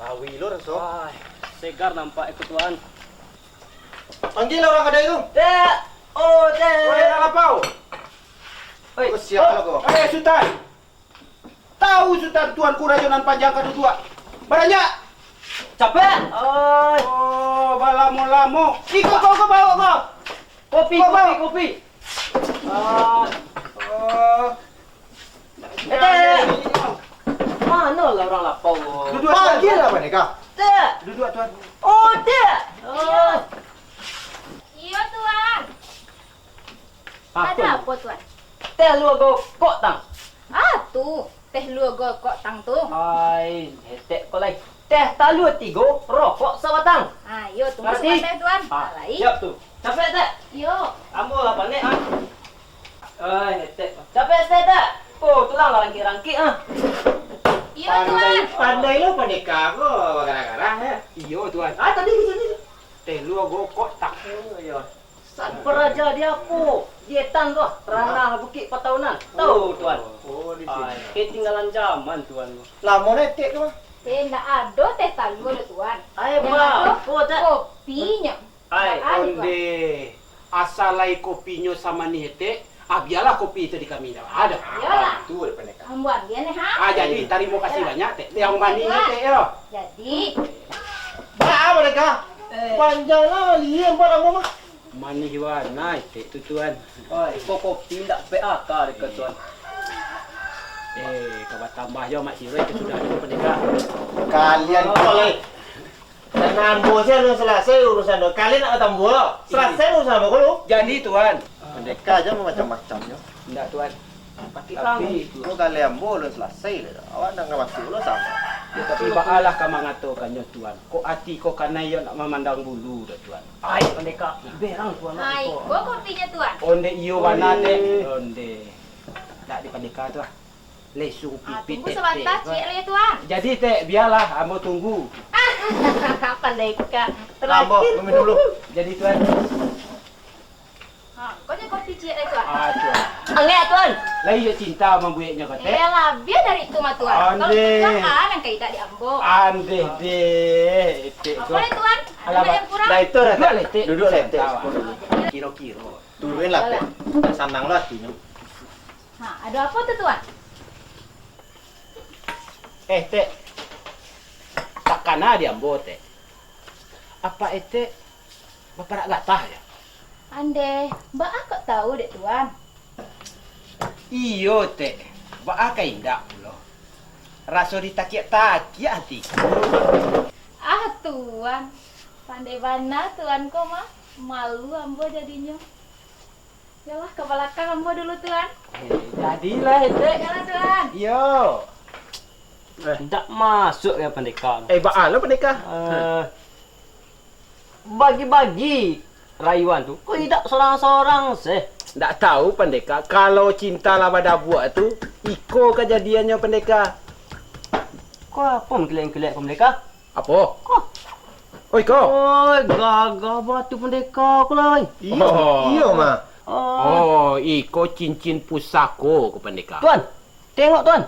Awi lo raso. Ay, segar nampak itu tuan. Panggil orang kedai tu. Dek! Oh, dek! Oi, nak lapau. Oi, Kau siap lah kau. Sultan. Tahu Sultan tuanku rajonan panjang kedua. Banyak. capek! Ay, Oh, balamo-lamo. Ikut kau bawa kau. kopi, Kau kopi, bawa. kopi. Ay, Oh. dek! Mana lah orang lapau? Duduk tuan. Panggil lah mereka. Dek! Duduk tuan. Oh, dek! Ay. Iya tuan. Ada apa tuan? Teh lu kok tang. Ah tu, teh lu kok tang tu. Ay, hetek kau lagi. Teh talu tigo, rokok sabatang. Ayo tunggu Ngerti? sebentar tuan. Ah, Alai. siap tu. Capek tak? Yo. Ambo lah panik ah. Ay, hetek. Capek tak? Oh, tulang rangki-rangki ah. Iya tuan. Pandai lo pendekar kau gara-gara ya. Iyo tuan. Ah, tadi ke sini. Teh lu kok tak. Ya. San peraja dia apa? Jetan tu, ranah Bukit Patahunan. Tahu tuan. Oh, di Ay, sini. ketinggalan zaman tuan. Lama netek ke mah? Teh ndak ada teh talu ada tuan. Ay, Yang ba. ada Oh, tak. kopinya. Ay, Ndak ada, tuan. Onde asalai kopinya sama ni hete. Biarlah kopi itu di kami dah. Ada. Iyalah. Tu ada pendekar. Ambuan dia nih ha. Jadi terima kasih banyak teh. Yang mani hete ya. Jadi, Bah mereka. Panjang lah liam barang mah. Mani warna hete tu tuan. ay, kok kopi ndak PAK dekat tuan. Kau tambah jo mak siroi itu sudah ada pendekar. Kalian boleh. Dan ambo saya belum selesai urusan tu. Kalian nak tambo. Selesai urusan apa lu? Jadi tuan. Pendekar aja macam-macamnya. Enggak tuan. Pakai Tapi rambut. Lu kalian belum selesai dah. Awak nak ngawasi lu sama. tapi baalah kau mengatakannya tuan. Kok hati kau karena ia nak memandang bulu dah tuan. Ay, pendekar. Berang tuan. hai, kok kopinya tuan. Onde iyo warna teh. Onde. Tak di pendekar tu lah. Lesung Ah, pipit tunggu sebentar cik ya tuan. Jadi teh biarlah ambo tunggu. Pandai kak. Ambo, minum dulu. Jadi tuan. Ha, kau ni kopi cik ya tuan. Tuan. Angin tuan. Lah iya cinta membuatnya kau teh. Iyalah, biar dari itu mah tuan. Kalau Ande. jangan yang kayak di ambo. Ande deh. Etek Apa ni tuan? Ada Alamak. yang kurang? Dah itu dah. Duduk letek. Duduk letek. Kira-kira. Turunin lah teh. Sanang lah hatinya. Ha, ada apa tu tuan? Teh. Takkan ada ambo teh. Apa teh? Bapak nak gatah ya? Ande, mbak akak tahu dek tuan. Iyo teh. Ba akai indak pula. Rasa ditakiak-takiak hati. Ah tuan, pandai mana tuan kau mah? Malu ambo jadinya. Yalah ke belakang ambo dulu tuan. Jadilah teh. Yalah tuan. Yo. Ndak masuk ya pendekar. Baal pendekar. Bagi-bagi rayuan tu. Kau tidak seorang-seorang seh. Tak tahu pendekar. Kalau cinta lah pada buat tu, iko kejadiannya pendekar. Kau apa mengkelek-kelek pendekar? Apa? Kau. Oi kau. Oi, gagah batu pendekar kau lah. Iyo mah. Oh, iko cincin pusako ke pendekar. Tuan, tengok tuan.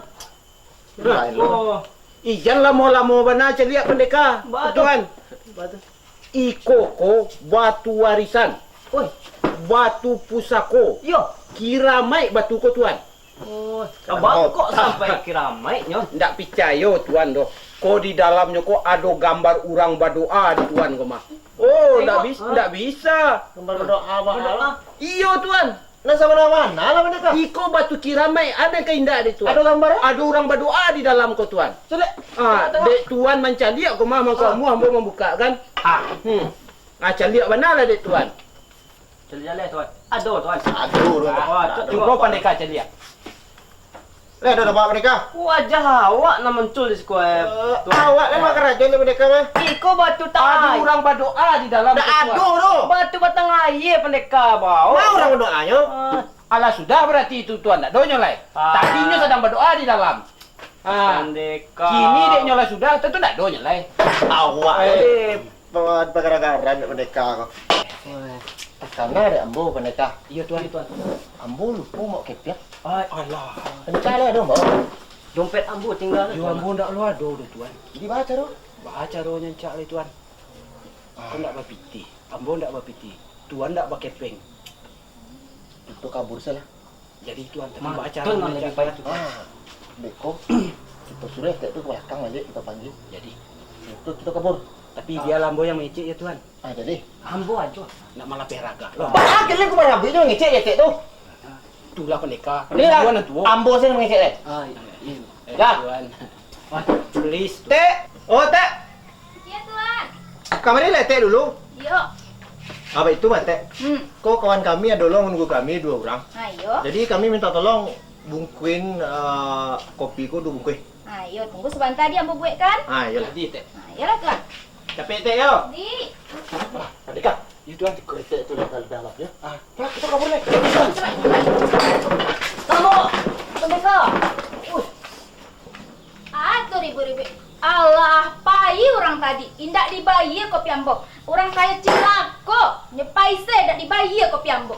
Oh. Ijan lamo-lamo bana celiak pendekar. Batu. Tuan. Iko ko batu warisan. Oi, Batu pusako. yo. Kiramai batu ko tuan. Oh, abang kok sampai kiramaitnya? Ndak percaya tuan doh. Ko di dalamnya ko ada gambar orang berdoa di tuan ko mah. Oh, ndak bisa, ndak bisa. Gambar berdoa Berdoa. Iyo tuan. Nah sama mana lah mereka? Iko batu kiramai ada ke indah di tuan? Ada gambar? Ada orang berdoa di dalam ko tuan. Sudah. Dek tuan mencaliak ko mah kamu hamba membuka kan? Caliak mana lah dek tuan? Jalan tuan. Aduh tuan. Aduh, Cuba pandai caliak. Ada bapak mereka. Wajah awak nak muncul di sekolah. Awak memang kerajaan ni mereka mah. Iko batu Ada tangai. orang berdoa di dalam Dah ko, tuan. aduh tu. Batu batang air pendekar bau. Mau orang berdoanya? Alah sudah berarti itu tuan tak donya lah. Tadinya sedang berdoa di dalam. Pendekar. Kini dek nyola sudah tentu tak donya lah. Awak ni bawa bagara-gara mereka kau. Karena ada ambo pendekar. Iya tuan. tuan. Ambo lupa mau kepet. Alah. Pendekar ada dong, bawa. Dompet ambo tinggal. Yo ambo ndak lu ado do tuan. Jadi baca doh. Baca do nyancak le tuan. Aku ndak bapiti. Ambo ndak bapiti. Tuan ndak bakepeng. Itu kabur salah. Jadi tuan tapi Mah, baca tuan lebih baik. Beko. Kita suruh tek tu ke belakang aja kita panggil. Jadi Itu kita kabur. tapi dia lambo yang mecek ya tuan. Jadi. Ambo aja. Nak malah peraga. Bah, kalian kemana habis tu ngecek ya tek tu. Itulah pendekar. Ni lah. Tuan tu. Ambo saya ngecek deh. Ya. Tuan. Please. Tek. Oh, Tek. Iya tuan. Kamar ni lah Tek dulu. Yo. Apa itu, Mak Tek? Kok kawan kami ada tolong menunggu kami 2 orang. Ayo. Jadi kami minta tolong bungkuin kopiku 2 bungkus. Ayo tunggu sebentar dia ambo buat kan. Iyalah. Jadi teh. Ayolah tuan. Capek Tek yo. Di. Adika. Ya tuan. Kereta itu dah dalam ya. Pulang kita kabur nih. Ambo. Tembeka. Aduh ribu-ribu. Allah, pai orang tadi. Indak dibayar kopi ambo. Orang kaya cilako. Nyepai saya dak dibayar kopi ambo.